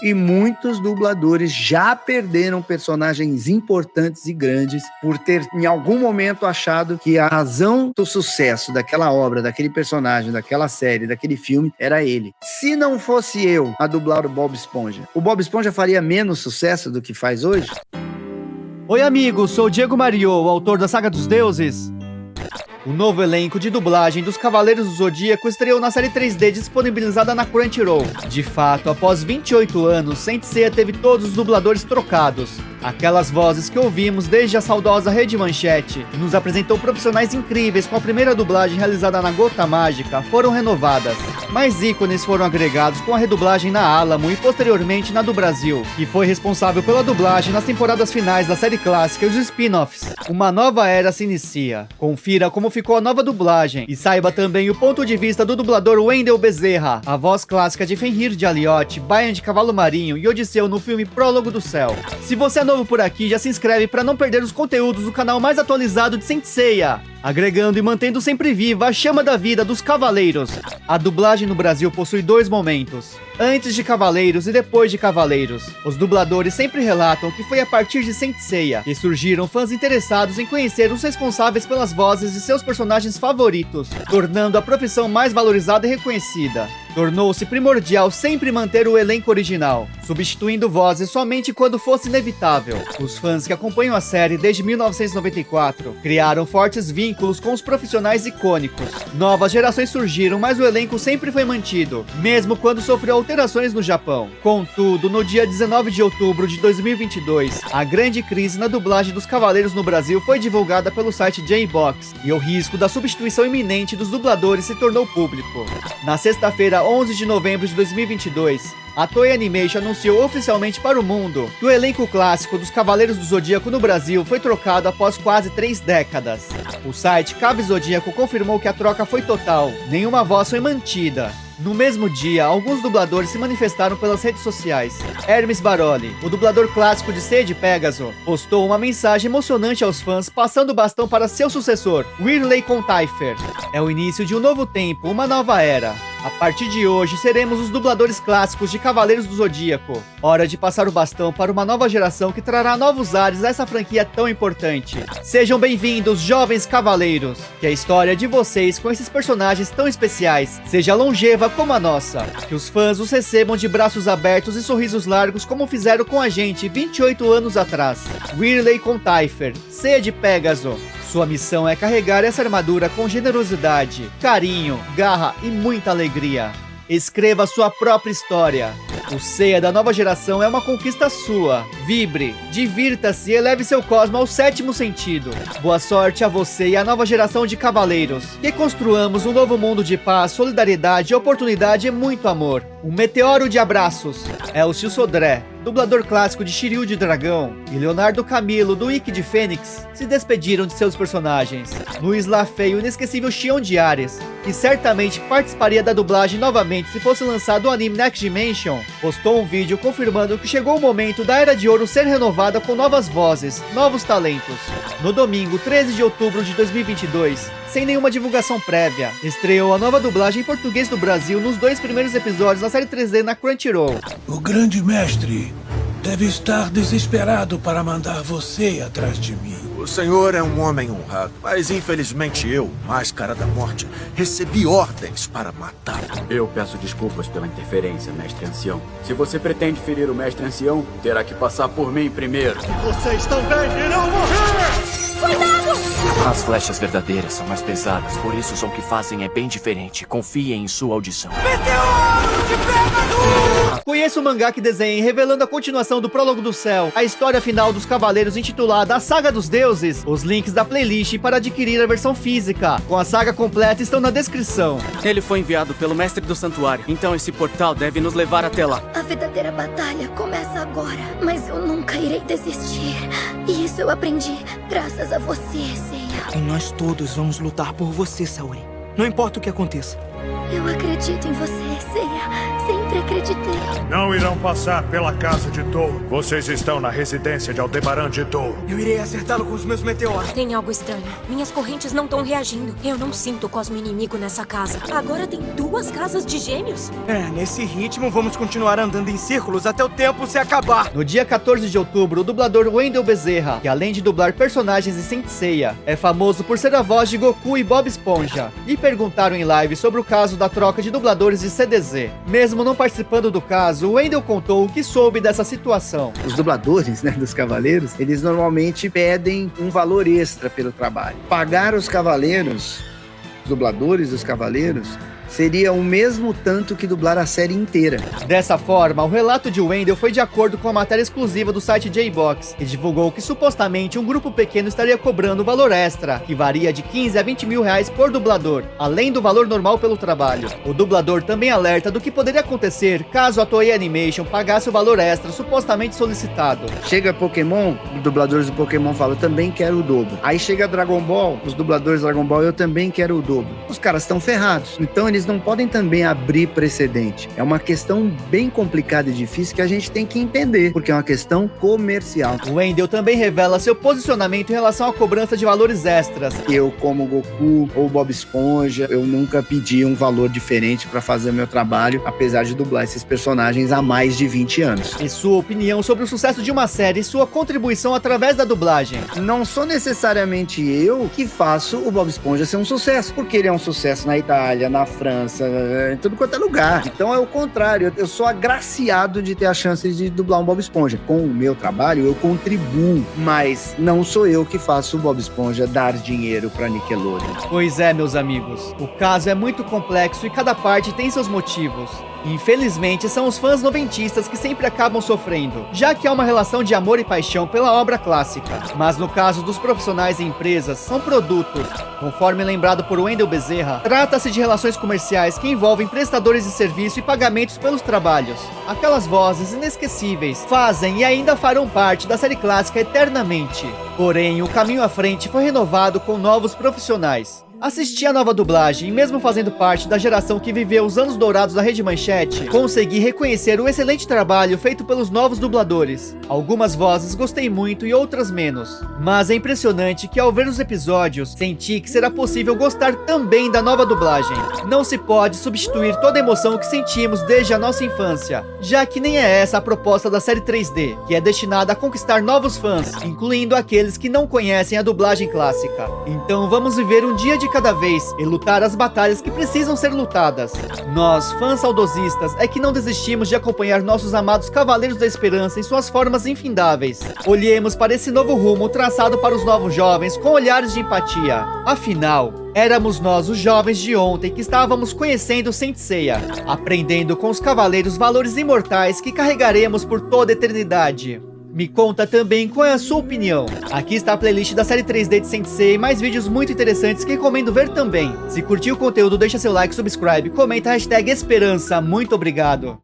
E muitos dubladores já perderam personagens importantes e grandes por ter, em algum momento, achado que a razão do sucesso daquela obra, daquele personagem, daquela série, daquele filme, era ele. Se não fosse eu a dublar o Bob Esponja, o Bob Esponja faria menos sucesso do que faz hoje? Oi, amigos, sou o Diego Mario, autor da Saga dos Deuses. O novo elenco de dublagem dos Cavaleiros do Zodíaco estreou na série 3D disponibilizada na Crunchyroll. De fato, após 28 anos, Saint Seiya teve todos os dubladores trocados. Aquelas vozes que ouvimos desde a saudosa Rede Manchete, que nos apresentou profissionais incríveis com a primeira dublagem realizada na Gota Mágica, foram renovadas. Mais ícones foram agregados com a redublagem na Alamo e posteriormente na do Brasil, que foi responsável pela dublagem nas temporadas finais da série clássica e os spin-offs. Uma nova era se inicia. Confira como ficou a nova dublagem e saiba também o ponto de vista do dublador Wendel Bezerra, a voz clássica de Fenrir de Alioth, Bayan de Cavalo Marinho e Odisseu no filme Prólogo do Céu. Se você é novo por aqui, já se inscreve para não perder os conteúdos do canal mais atualizado de Saint Seiya, agregando e mantendo sempre viva a chama da vida dos Cavaleiros. A dublagem no Brasil possui dois momentos: antes de Cavaleiros e depois de Cavaleiros. Os dubladores sempre relatam que foi a partir de Saint Seiya que surgiram fãs interessados em conhecer os responsáveis pelas vozes de seus personagens favoritos, tornando a profissão mais valorizada e reconhecida. Tornou-se primordial sempre manter o elenco original, substituindo vozes somente quando fosse inevitável. Os fãs que acompanham a série desde 1994 criaram fortes vínculos com os profissionais icônicos. Novas gerações surgiram, mas o elenco sempre foi mantido, mesmo quando sofreu alterações no Japão. Contudo, no dia 19 de outubro de 2022, a grande crise na dublagem dos Cavaleiros no Brasil foi divulgada pelo site J-Box, e o risco da substituição iminente dos dubladores se tornou público. Na sexta-feira, 11 de novembro de 2022, a Toei Animation anunciou oficialmente para o mundo que o elenco clássico dos Cavaleiros do Zodíaco no Brasil foi trocado após quase 3 décadas. O site Cave Zodíaco confirmou que a troca foi total, nenhuma voz foi mantida. No mesmo dia, alguns dubladores se manifestaram pelas redes sociais. Hermes Baroli, o dublador clássico de Seiya de Pégaso, postou uma mensagem emocionante aos fãs, passando o bastão para seu sucessor, Whirley Contaifer. É o início de um novo tempo, uma nova era. A partir de hoje, seremos os dubladores clássicos de Cavaleiros do Zodíaco. Hora de passar o bastão para uma nova geração que trará novos ares a essa franquia tão importante. Sejam bem-vindos, jovens cavaleiros. Que a história de vocês com esses personagens tão especiais seja longeva como a nossa. Que os fãs os recebam de braços abertos e sorrisos largos como fizeram com a gente 28 anos atrás. Whirley Contaifer, Seiya de Pégaso. Sua missão é carregar essa armadura com generosidade, carinho, garra e muita alegria. Escreva sua própria história. O Seiya da nova geração é uma conquista sua. Vibre, divirta-se e eleve seu cosmo ao 7º sentido. Boa sorte a você e à nova geração de cavaleiros. Que construamos um novo mundo de paz, solidariedade, oportunidade e muito amor. Um meteoro de abraços. Elcio Sodré, dublador clássico de Shiryu de Dragão, e Leonardo Camilo, do Ikki de Fênix, se despediram de seus personagens. Luiz Lafay, o inesquecível Xion de Ares, que certamente participaria da dublagem novamente se fosse lançado o anime Next Dimension, postou um vídeo confirmando que chegou o momento da Era de Ouro ser renovada com novas vozes, novos talentos. No domingo, 13 de outubro de 2022, sem nenhuma divulgação prévia, estreou a nova dublagem em português do Brasil nos 2 primeiros episódios da série 3D na Crunchyroll. O grande mestre deve estar desesperado para mandar você atrás de mim. O senhor é um homem honrado, mas infelizmente eu, Máscara da Morte, recebi ordens para matá-lo. Eu peço desculpas pela interferência, mestre ancião. Se você pretende ferir o mestre ancião, terá que passar por mim primeiro. Vocês também irão morrer! As flechas verdadeiras são mais pesadas, por isso o som que fazem é bem diferente. Confiem em sua audição. Conheça o mangá que desenhei revelando a continuação do Prólogo do Céu, a história final dos Cavaleiros intitulada A Saga dos Deuses. Os links da playlist para adquirir a versão física com a saga completa estão na descrição. Ele foi enviado pelo mestre do santuário, então esse portal deve nos levar até lá. A verdadeira batalha começa agora, mas eu nunca irei desistir. E isso eu aprendi graças a você, Seiya. E nós todos vamos lutar por você, Saori. Não importa o que aconteça. Eu acredito em você, Seiya. Sempre acreditei. Não irão passar pela casa de Dou. Vocês estão na residência de Aldebaran de Dou. Eu irei acertá-lo com os meus meteoros. Tem algo estranho. Minhas correntes não estão reagindo. Eu não sinto o cosmo inimigo nessa casa. Agora tem 2 casas de gêmeos? Nesse ritmo vamos continuar andando em círculos até o tempo se acabar. No dia 14 de outubro, o dublador Wendell Bezerra, que além de dublar personagens em Saint Seiya, é famoso por ser a voz de Goku e Bob Esponja, lhe perguntaram em live sobre o caso da troca de dubladores de CDZ. Mesmo não participando do caso, o Wendell contou o que soube dessa situação. Os dubladores, dos Cavaleiros, eles normalmente pedem um valor extra pelo trabalho. Pagar os Cavaleiros, os dubladores dos Cavaleiros, seria o mesmo tanto que dublar a série inteira. Dessa forma, o relato de Wendell foi de acordo com a matéria exclusiva do site J-Box, que divulgou que supostamente um grupo pequeno estaria cobrando valor extra, que varia de 15 a 20 mil reais por dublador, além do valor normal pelo trabalho. O dublador também alerta do que poderia acontecer caso a Toei Animation pagasse o valor extra supostamente solicitado. Chega Pokémon, os dubladores do Pokémon falam, eu também quero o dobro. Aí chega Dragon Ball, os dubladores do Dragon Ball, eu também quero o dobro. Os caras estão ferrados. Então eles não podem também abrir precedente. É uma questão bem complicada e difícil que a gente tem que entender, porque é uma questão comercial. O Wendell também revela seu posicionamento em relação à cobrança de valores extras. Eu, como Goku ou Bob Esponja, eu nunca pedi um valor diferente para fazer o meu trabalho, apesar de dublar esses personagens há mais de 20 anos. E sua opinião sobre o sucesso de uma série e sua contribuição através da dublagem? Não sou necessariamente eu que faço o Bob Esponja ser um sucesso, porque ele é um sucesso na Itália, na França, em tudo quanto é lugar. Então é o contrário, eu sou agraciado de ter a chance de dublar um Bob Esponja. Com o meu trabalho eu contribuo, mas não sou eu que faço o Bob Esponja dar dinheiro pra Nickelodeon. Pois é, meus amigos, o caso é muito complexo e cada parte tem seus motivos. Infelizmente, são os fãs noventistas que sempre acabam sofrendo, já que há uma relação de amor e paixão pela obra clássica. Mas no caso dos profissionais e empresas, são produtos. Conforme lembrado por Wendell Bezerra, trata-se de relações comerciais que envolvem prestadores de serviço e pagamentos pelos trabalhos. Aquelas vozes inesquecíveis fazem e ainda farão parte da série clássica eternamente. Porém, o caminho à frente foi renovado com novos profissionais. Assisti a nova dublagem e mesmo fazendo parte da geração que viveu os anos dourados da Rede Manchete, consegui reconhecer o excelente trabalho feito pelos novos dubladores. Algumas vozes gostei muito e outras menos. Mas é impressionante que ao ver os episódios, senti que será possível gostar também da nova dublagem. Não se pode substituir toda a emoção que sentimos desde a nossa infância, já que nem é essa a proposta da série 3D, que é destinada a conquistar novos fãs, incluindo aqueles que não conhecem a dublagem clássica. Então vamos viver um dia de cada vez e lutar as batalhas que precisam ser lutadas. Nós, fãs saudosistas, é que não desistimos de acompanhar nossos amados Cavaleiros da Esperança em suas formas infindáveis. Olhemos para esse novo rumo traçado para os novos jovens com olhares de empatia. Afinal, éramos nós, os jovens de ontem, que estávamos conhecendo Saint Seiya, aprendendo com os cavaleiros valores imortais que carregaremos por toda a eternidade. Me conta também qual é a sua opinião. Aqui está a playlist da série 3D de Saint Seiya e mais vídeos muito interessantes que recomendo ver também. Se curtiu o conteúdo, deixa seu like, subscribe, comenta a hashtag Esperança. Muito obrigado.